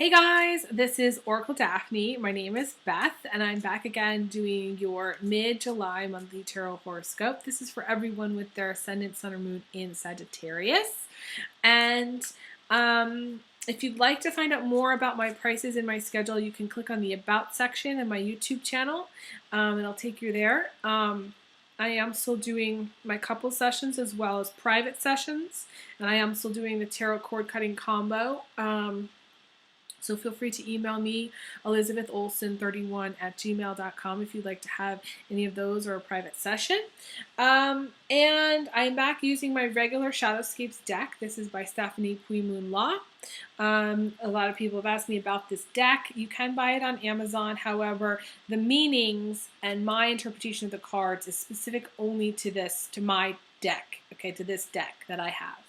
Hey guys, this is Oracle Daphne. My name is Beth, and I'm back again doing your mid-July monthly tarot horoscope. This is for everyone with their ascendant, sun, or moon in Sagittarius. And if you'd like to find out more about my prices and my schedule, you can click on the About section in my YouTube channel, and I'll take you there. I am still doing my couple sessions as well as private sessions, and I am still doing the tarot cord cutting combo. So feel free to email me, elizabetholson31@gmail.com, if you'd like to have any of those or a private session. And I'm back using my regular Shadowscapes deck. This is by Stephanie Moon Law. A lot of people have asked me about this deck. You can buy it on Amazon. However, the meanings and my interpretation of the cards is specific only to my deck, okay, to this deck that I have.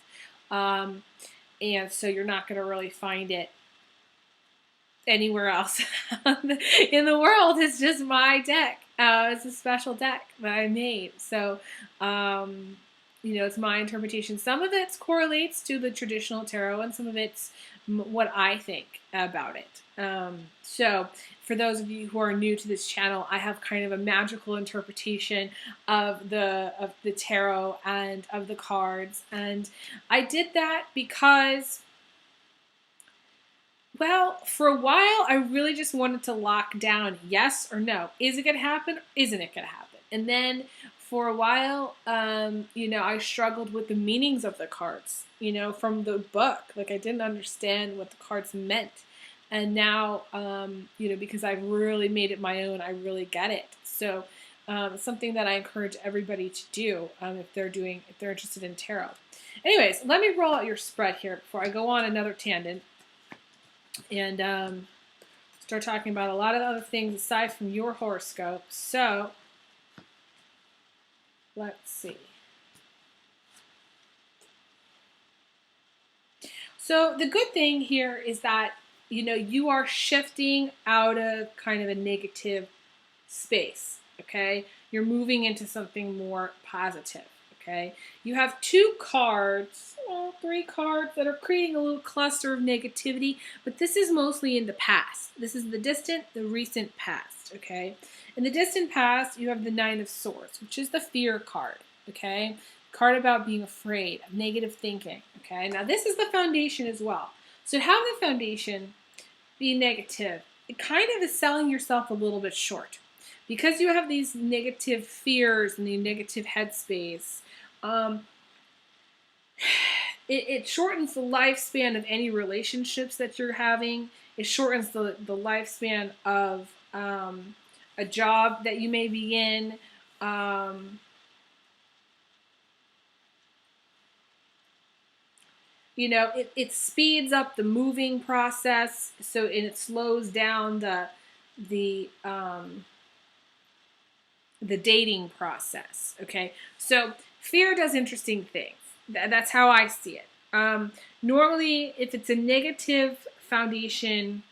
And so you're not going to really find it anywhere else in the world. It's just my deck. It's a special deck that I made. So, it's my interpretation. Some of it correlates to the traditional tarot, and some of it's what I think about it. So for those of you who are new to this channel, I have kind of a magical interpretation of the tarot and of the cards. And I did that because, well, for a while, I really just wanted to lock down yes or no. Is it going to happen? Isn't it going to happen? And then for a while, I struggled with the meanings of the cards, from the book. Like, I didn't understand what the cards meant. And now, because I've really made it my own, I really get it. So it's something that I encourage everybody to do if they're interested in tarot. Anyways, let me roll out your spread here before I go on another tangent and start talking about a lot of other things aside from your horoscope. So let's see. So the good thing here is that, you are shifting out of kind of a negative space, okay? You're moving into something more positive. Okay, you have two cards, three cards that are creating a little cluster of negativity, but this is mostly in the past. This is the distant, the recent past, okay? In the distant past, you have the Nine of Swords, which is the fear card, okay? Card about being afraid, of negative thinking, okay? Now, this is the foundation as well. So to have the foundation be negative, it kind of is selling yourself a little bit short. Because you have these negative fears and the negative headspace, it shortens the lifespan of any relationships that you're having. It shortens the lifespan of a job that you may be in. It speeds up the moving process, and it slows down the dating process, okay? So fear does interesting things. That's how I see it. Normally, if it's a negative foundation,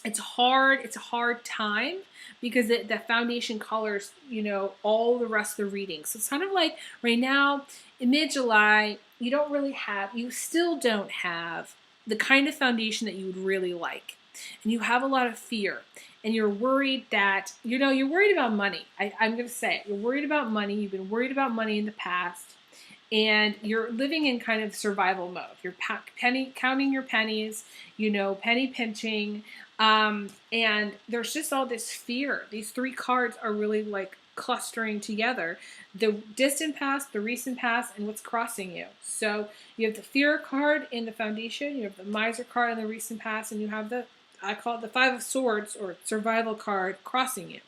it's hard. It's a hard time because the foundation colors, all the rest of the readings. So it's kind of like right now in mid-July, you still don't have the kind of foundation that you would really like. And you have a lot of fear. And you're worried that, you're worried about money. I'm going to say it. You're worried about money. You've been worried about money in the past. And you're living in kind of survival mode. You're counting your pennies, penny pinching. And there's just all this fear. These three cards are really like clustering together. The distant past, the recent past, and what's crossing you. So you have the fear card in the foundation. You have the miser card in the recent past. And you have I call it the Five of Swords or survival card crossing you.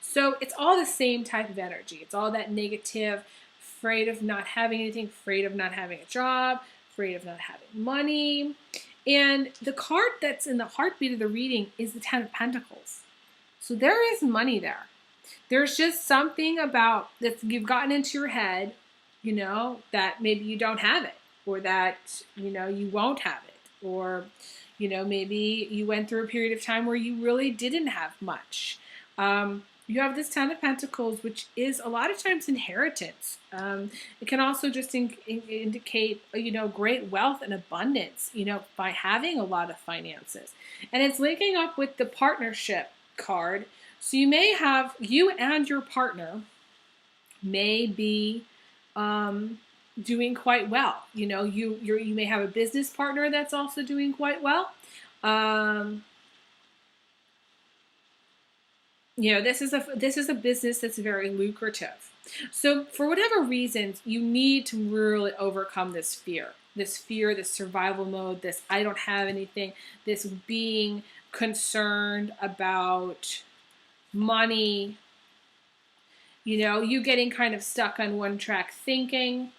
So it's all the same type of energy. It's all that negative, afraid of not having anything, afraid of not having a job, afraid of not having money. And the card that's in the heartbeat of the reading is the Ten of Pentacles. So there is money there. There's just something about that you've gotten into your head, that maybe you don't have it, or that, you won't have it, or maybe you went through a period of time where you really didn't have much. You have this Ten of Pentacles, which is a lot of times inheritance. It can also just indicate, great wealth and abundance, by having a lot of finances. And it's linking up with the partnership card. So you may have, you and your partner may be doing quite well. You may have a business partner that's also doing quite well. This is a business that's very lucrative. So for whatever reasons, you need to really overcome this fear, this survival mode, this I don't have anything, this being concerned about money, you getting kind of stuck on one track thinking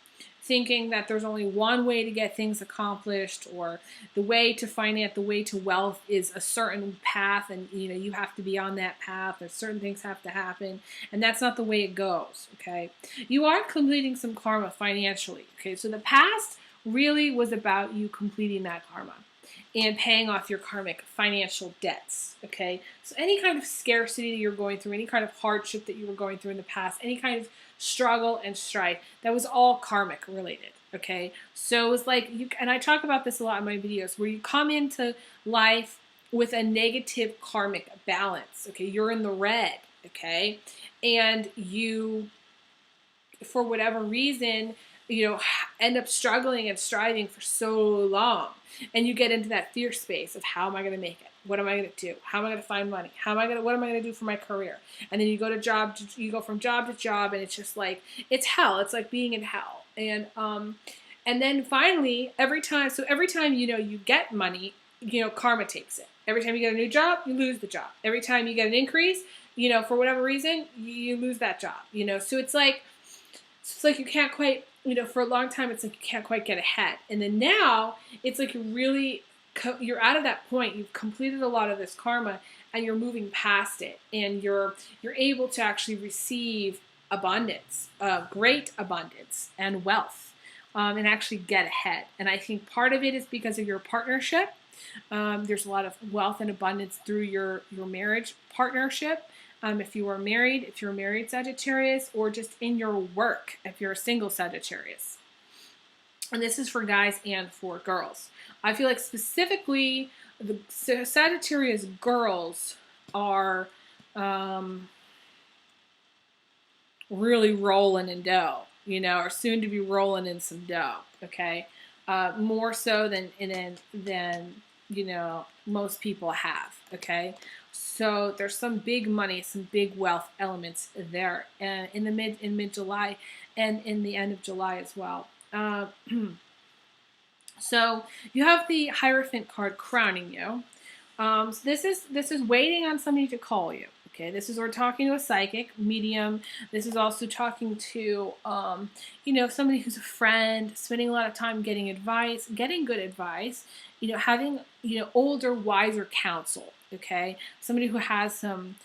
that there's only one way to get things accomplished, or the way to finance, the way to wealth is a certain path, and you have to be on that path, or certain things have to happen, and that's not the way it goes. Okay, you are completing some karma financially. Okay, so the past really was about you completing that karma and paying off your karmic financial debts. Okay, so any kind of scarcity that you're going through, any kind of hardship that you were going through in the past, any kind of struggle and strife, that was all karmic related. Okay, so it's like and I talk about this a lot in my videos, where you come into life with a negative karmic balance. Okay, you're in the red. Okay, and you, for whatever reason, end up struggling and striving for so long, and you get into that fear space of, how am I going to make it? What am I going to do? How am I going to find money? What am I going to do for my career? And then you go from job to job, and it's just like, it's hell. It's like being in hell. And then finally, every time you get money, karma takes it. Every time you get a new job, you lose the job. Every time you get an increase, for whatever reason, you lose that job. So it's like you can't quite, for a long time, it's like you can't quite get ahead. And then now it's like you're out of that point. You've completed a lot of this karma, and you're moving past it, and you're able to actually receive abundance, great abundance and wealth, and actually get ahead. And I think part of it is because of your partnership. There's a lot of wealth and abundance through your marriage partnership. If you're married Sagittarius, or just in your work, if you're a single Sagittarius. And this is for guys and for girls. I feel like specifically the Sagittarius girls are really rolling in dough, or soon to be rolling in some dough. Okay, more so than most people have. Okay, so there's some big money, some big wealth elements there, in mid-July, and in the end of July as well. So you have the Hierophant card crowning you. So this is waiting on somebody to call you. Okay, we're talking to a psychic, medium. This is also talking to, somebody who's a friend, spending a lot of time getting advice, getting good advice, having, older, wiser counsel. Okay, somebody who has some,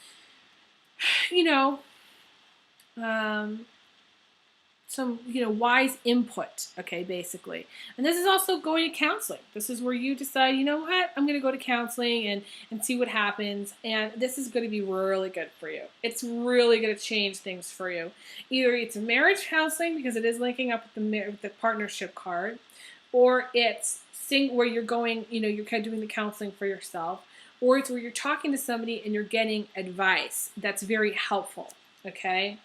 wise input, okay, basically. And this is also going to counseling. This is where you decide, I'm going to go to counseling and see what happens. And this is going to be really good for you. It's really going to change things for you. Either it's a marriage counseling, because it is linking up with the partnership card, or it's where you're going, you're kind of doing the counseling for yourself, or it's where you're talking to somebody and you're getting advice that's very helpful, okay?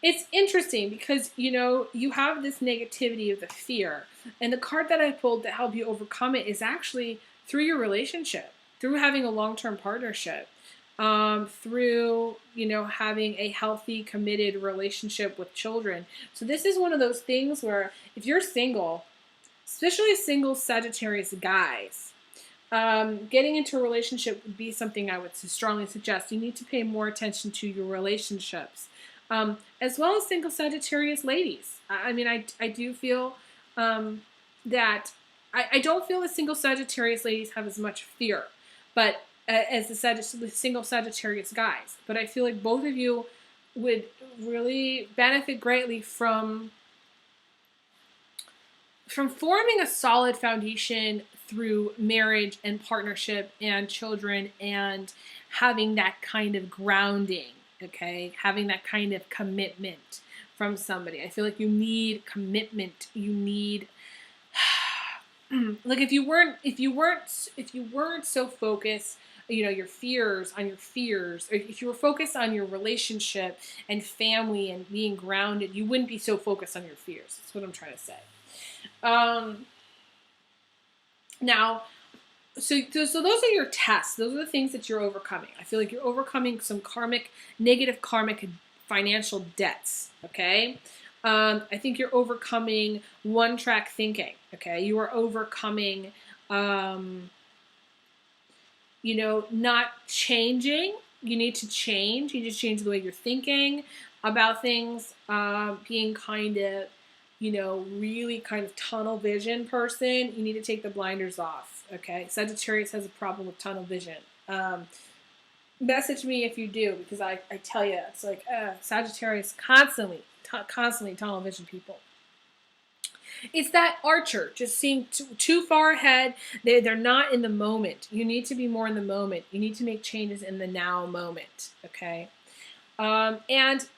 It's interesting because, you have this negativity of the fear. And the card that I pulled to help you overcome it is actually through your relationship, through having a long-term partnership, through, having a healthy, committed relationship with children. So this is one of those things where if you're single, especially single Sagittarius guys, getting into a relationship would be something I would strongly suggest. You need to pay more attention to your relationships. As well as single Sagittarius ladies. I do feel that I don't feel the single Sagittarius ladies have as much fear, but as the single Sagittarius guys. But I feel like both of you would really benefit greatly from from forming a solid foundation through marriage and partnership and children and having that kind of grounding, okay? Having that kind of commitment from somebody. I feel like you need commitment. You need like if you weren't so focused, you know, your fears, or if you were focused on your relationship and family and being grounded, you wouldn't be so focused on your fears. That's what I'm trying to say. Now, so those are your tests. Those are the things that you're overcoming. I feel like you're overcoming some negative karmic financial debts, okay? I think you're overcoming one-track thinking, okay? You are overcoming, you know, not changing. You need to change. You need to change the way you're thinking about things, being kind of, you know, really kind of tunnel vision person. You need to take the blinders off, okay? Sagittarius has a problem with tunnel vision. Message me if you do, because I tell you, it's like Sagittarius constantly tunnel vision people. It's that archer, just seeing too far ahead. They're not in the moment. You need to be more in the moment. You need to make changes in the now moment, okay? And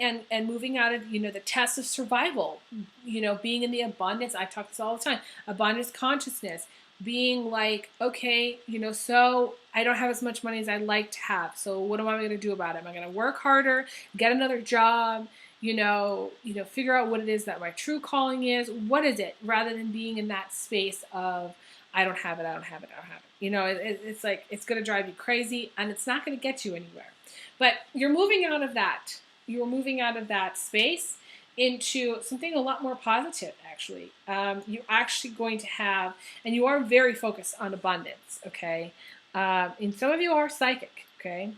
moving out of, you know, the test of survival, you know, being in the abundance. I talk this all the time. Abundance consciousness, being like, okay, you know, so I don't have as much money as I'd like to have. So what am I going to do about it? Am I going to work harder, get another job? You know, figure out what it is that my true calling is. What is it? Rather than being in that space of, I don't have it. You know, it's like, it's going to drive you crazy and it's not going to get you anywhere. But you're moving out of that. You're moving out of that space into something a lot more positive, actually. You're actually going to have, and you are very focused on abundance, okay? And some of you are psychic, okay?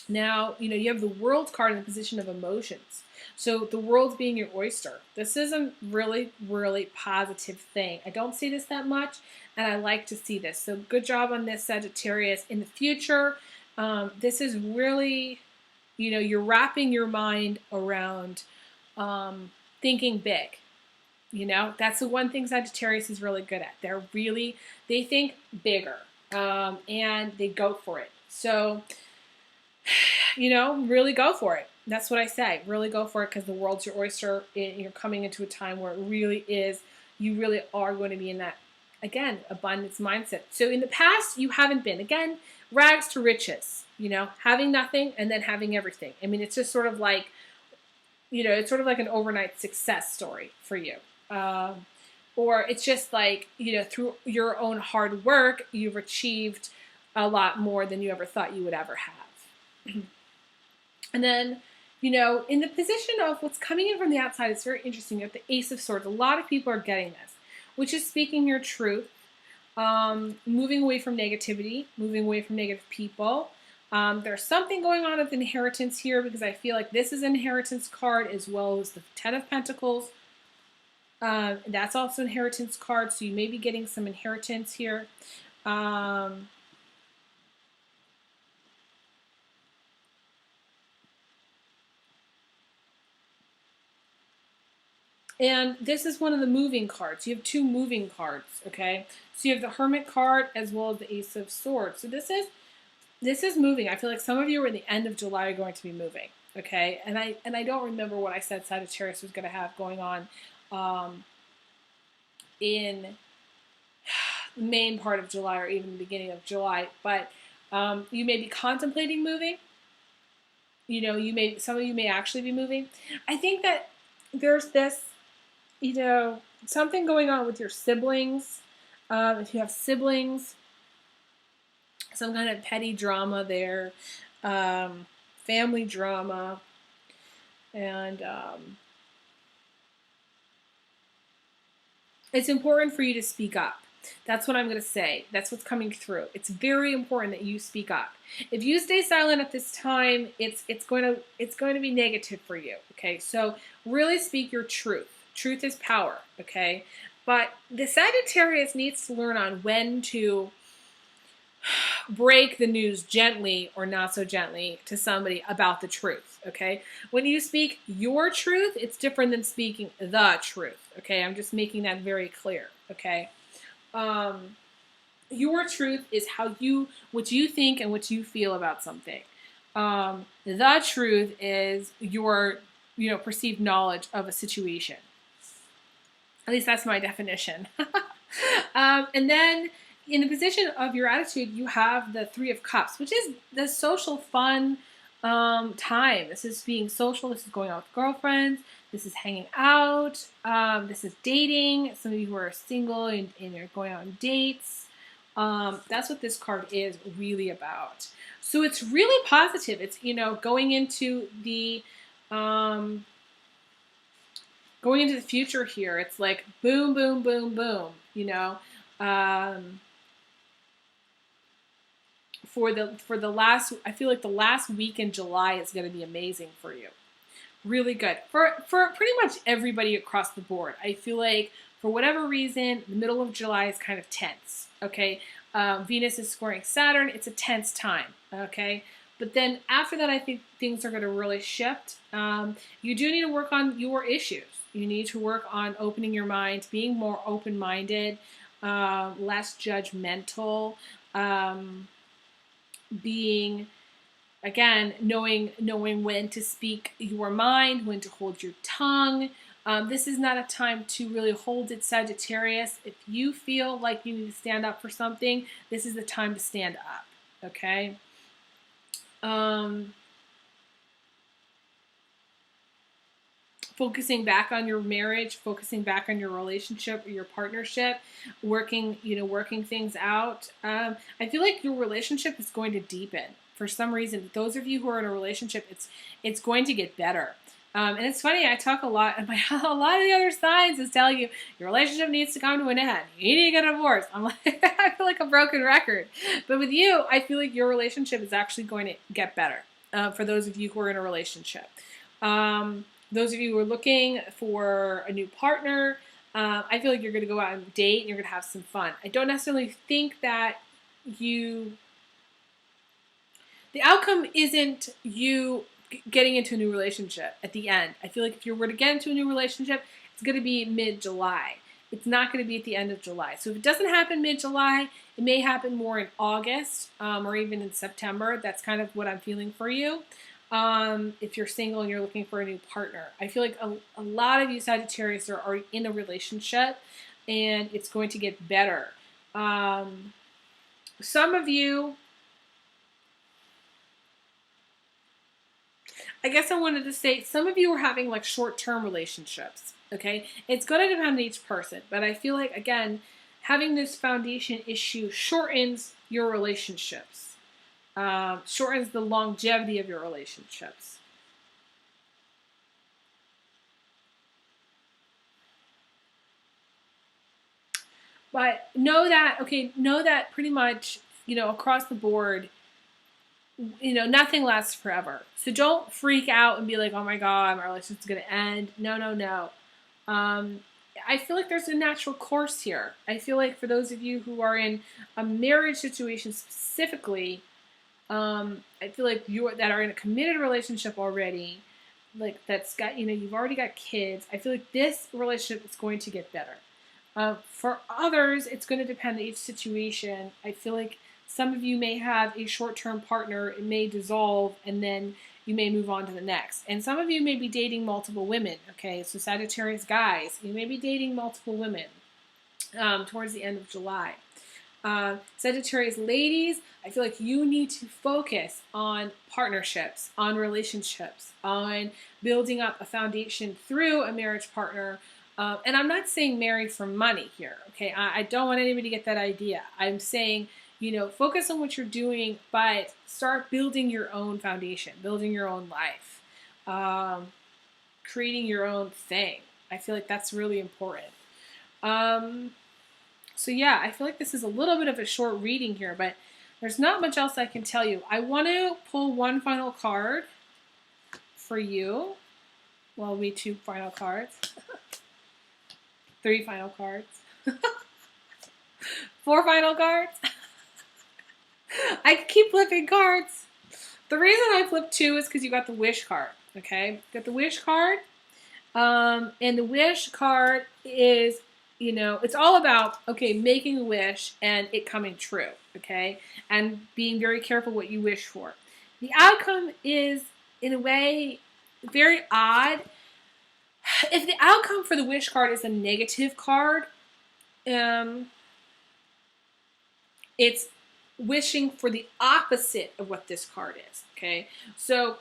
Now, you know, you have the World card in the position of emotions. So the world being your oyster. This is a really, really positive thing. I don't see this that much, and I like to see this. So good job on this, Sagittarius. In the future, this is really, you know, you're wrapping your mind around thinking big. You know, that's the one thing Sagittarius is really good at. They think bigger, and they go for it. So, you know, really go for it. That's what I say. Really go for it, because the world's your oyster. You're coming into a time where it really is, you really are going to be in that, again, abundance mindset. So in the past, you haven't been. Again, rags to riches, you know, having nothing and then having everything. I mean, it's just sort of like, you know, it's sort of like an overnight success story for you. Or it's just like, you know, through your own hard work, you've achieved a lot more than you ever thought you would ever have. And then, you know, in the position of what's coming in from the outside, it's very interesting. You have the Ace of Swords. A lot of people are getting this, which is speaking your truth, moving away from negativity, moving away from negative people. There's something going on with inheritance here, because I feel like this is an inheritance card as well as the Ten of Pentacles. That's also an inheritance card, so you may be getting some inheritance here. And this is one of the moving cards. You have two moving cards, okay? So you have the Hermit card as well as the Ace of Swords. So this is moving. I feel like some of you in the end of July are going to be moving, okay? And I don't remember what I said Sagittarius was going to have going on in the main part of July or even the beginning of July. But you may be contemplating moving. You know, some of you may actually be moving. I think that there's this, you know, something going on with your siblings. If you have siblings, some kind of petty drama there, family drama, and it's important for you to speak up. That's what I'm going to say. That's what's coming through. It's very important that you speak up. If you stay silent at this time, it's going to be negative for you. Okay, so really speak your truth. Truth is power. Okay, but the Sagittarius needs to learn on when to break the news gently or not so gently to somebody about the truth. okay? When you speak your truth, it's different than speaking the truth, okay? I'm just making that very clear, okay? Your truth is what you think and what you feel about something. The truth is your, perceived knowledge of a situation. At least that's my definition. And then in the position of your attitude, you have the Three of Cups, which is the social fun time. This is being social. This is going out with girlfriends. This is hanging out. This is dating. Some of you who are single and you're going on dates. That's what this card is really about. So it's really positive. It's, going into the future here. It's like boom, boom, boom, boom, for the last, I feel like the last week in July is going to be amazing for you. Really good for pretty much everybody across the board. I feel like for whatever reason, the middle of July is kind of tense. Okay, Venus is squaring Saturn. It's a tense time. Okay, but then after that, I think things are going to really shift. You do need to work on your issues. You need to work on opening your mind, being more open-minded, less judgmental, being, again, knowing when to speak your mind, when to hold your tongue. This is not a time to really hold it, Sagittarius. If you feel like you need to stand up for something, this is the time to stand up, okay? Focusing back on your marriage, focusing back on your relationship or your partnership, working things out. I feel like your relationship is going to deepen. For some reason, those of you who are in a relationship, it's going to get better. And it's funny, I talk a lot, and a lot of the other signs is telling you your relationship needs to come to an end. You need to get a divorce. I'm like, I feel like a broken record. But with you, I feel like your relationship is actually going to get better. For those of you who are in a relationship. Those of you who are looking for a new partner, I feel like you're going to go out and date and you're going to have some fun. I don't necessarily think that the outcome isn't you getting into a new relationship at the end. I feel like if you were to get into a new relationship, it's going to be mid-July. It's not going to be at the end of July. So if it doesn't happen mid-July, it may happen more in August or even in September. That's kind of what I'm feeling for you. If you're single and you're looking for a new partner. I feel like a lot of you Sagittarius are already in a relationship and it's going to get better. Some of you, I guess I wanted to say, some of you are having like short-term relationships, okay? It's going to depend on each person, but I feel like, again, having this foundation issue shortens your relationships. Shortens the longevity of your relationships. But know that pretty much, across the board, nothing lasts forever. So don't freak out and be like, oh my God, my relationship's going to end. No. I feel like there's a natural course here. I feel like for those of you who are in a marriage situation specifically, I feel like that are in a committed relationship already, like that's got, you've already got kids. I feel like this relationship is going to get better. For others, it's going to depend on each situation. I feel like some of you may have a short-term partner. It may dissolve, and then you may move on to the next. And some of you may be dating multiple women. Okay, so Sagittarius guys, you may be dating multiple women towards the end of July. Sagittarius ladies, I feel like you need to focus on partnerships, on relationships, on building up a foundation through a marriage partner. And I'm not saying married for money here, okay? I don't want anybody to get that idea. I'm saying, focus on what you're doing, but start building your own foundation, building your own life, creating your own thing. I feel like that's really important. So yeah, I feel like this is a little bit of a short reading here, but there's not much else I can tell you. I want to pull one final card for you. Well, we 2 final cards. 3 final cards. 4 final cards. I keep flipping cards. The reason I flipped 2 is because you got the wish card. Okay, you got the wish card, and the wish card is, it's all about, okay, making a wish and it coming true. Okay, and being very careful what you wish for. The outcome is, in a way, very odd. If the outcome for the wish card is a negative card, it's wishing for the opposite of what this card is. Okay, so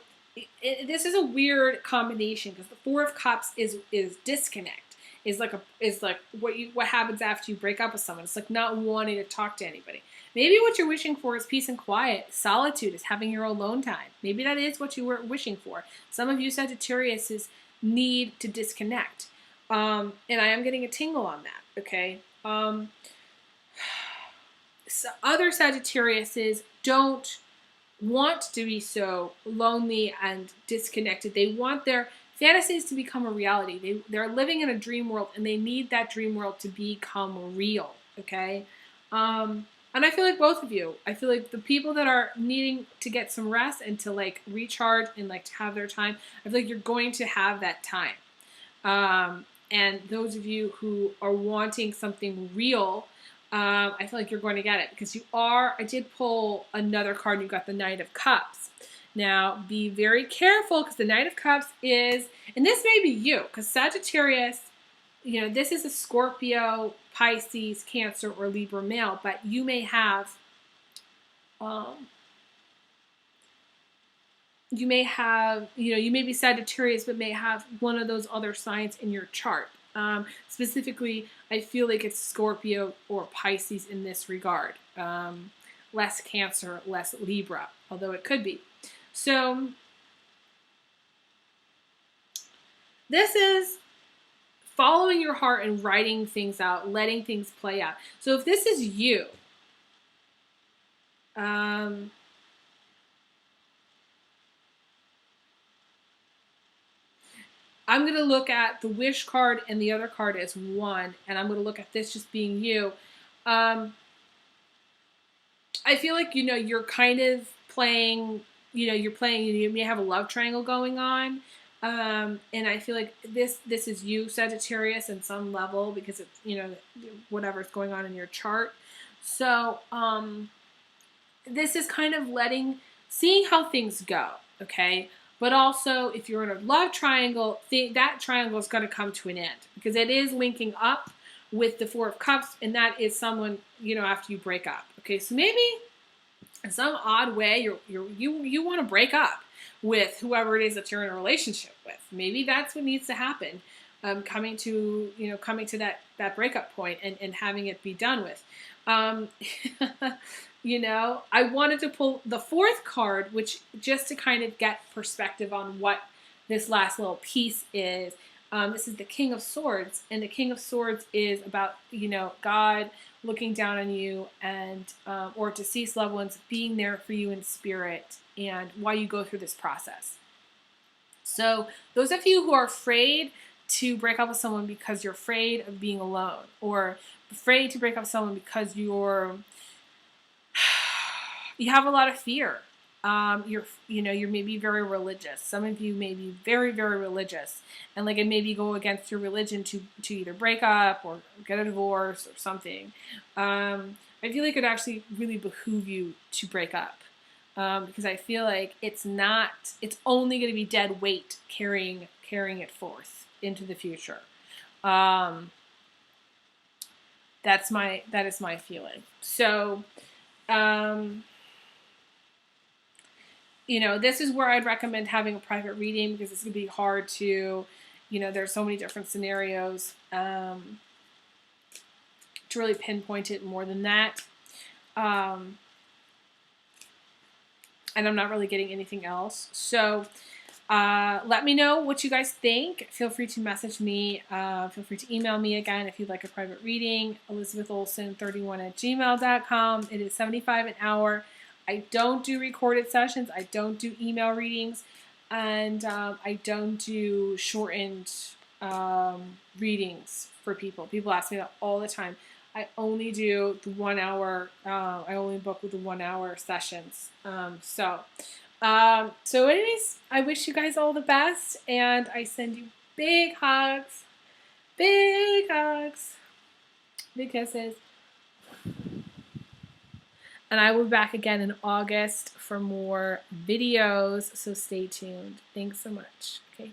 this is a weird combination because the Four of Cups is disconnect. Is like what happens after you break up with someone. It's like not wanting to talk to anybody. Maybe what you're wishing for is peace and quiet. Solitude is having your alone time. Maybe that is what you were wishing for. Some of you Sagittarius need to disconnect. And I am getting a tingle on that. Okay. So other Sagittariuses don't want to be so lonely and disconnected. They want their fantasies to become a reality. They're living in a dream world, and they need that dream world to become real. Okay. And I feel like both of you, I feel like the people that are needing to get some rest and to like recharge and like to have their time, I feel like you're going to have that time. And those of you who are wanting something real, I feel like you're going to get it because I did pull another card. You got the Knight of Cups. Now, be very careful because the Knight of Cups is, and this may be you, because Sagittarius, this is a Scorpio, Pisces, Cancer, or Libra male, but you may have, you may be Sagittarius, but may have one of those other signs in your chart. Specifically, I feel like it's Scorpio or Pisces in this regard. Less Cancer, less Libra, although it could be. So this is following your heart and writing things out, letting things play out. So if this is you, I'm going to look at the wish card and the other card as one, and I'm going to look at this just being you. I feel like, you're kind of playing, you may have a love triangle going on. And I feel like this is you, Sagittarius, in some level because it's, whatever's going on in your chart. So this is kind of seeing how things go, okay? But also, if you're in a love triangle, that triangle is going to come to an end because it is linking up with the Four of Cups, and that is someone, after you break up. Okay, so maybe in some odd way you want to break up with whoever it is that you're in a relationship with. Maybe that's what needs to happen, coming to that breakup point and having it be done with. I wanted to pull the fourth card, which just to kind of get perspective on what this last little piece is. This is the King of Swords, and the King of Swords is about, God looking down on you and or deceased loved ones being there for you in spirit and why you go through this process. So those of you who are afraid to break up with someone because you're afraid of being alone, or afraid to break up with someone because you have a lot of fear. You're maybe very religious. Some of you may be very, very religious, and like it maybe go against your religion to either break up or get a divorce or something. I feel like it actually really behoove you to break up, because I feel like it's only going to be dead weight carrying it forth into the future. That is my feeling. So. This is where I'd recommend having a private reading because it's going to be hard to, there's so many different scenarios to really pinpoint it more than that. And I'm not really getting anything else. So let me know what you guys think. Feel free to message me. Feel free to email me again if you'd like a private reading. ElizabethOlson31@gmail.com. It is $75 an hour. I don't do recorded sessions. I don't do email readings. And I don't do shortened readings for people. People ask me that all the time. I only do the 1 hour, I only book with the 1 hour sessions. So So anyways, I wish you guys all the best, and I send you big hugs, big kisses. And I will be back again in August for more videos, so stay tuned. Thanks so much. Okay.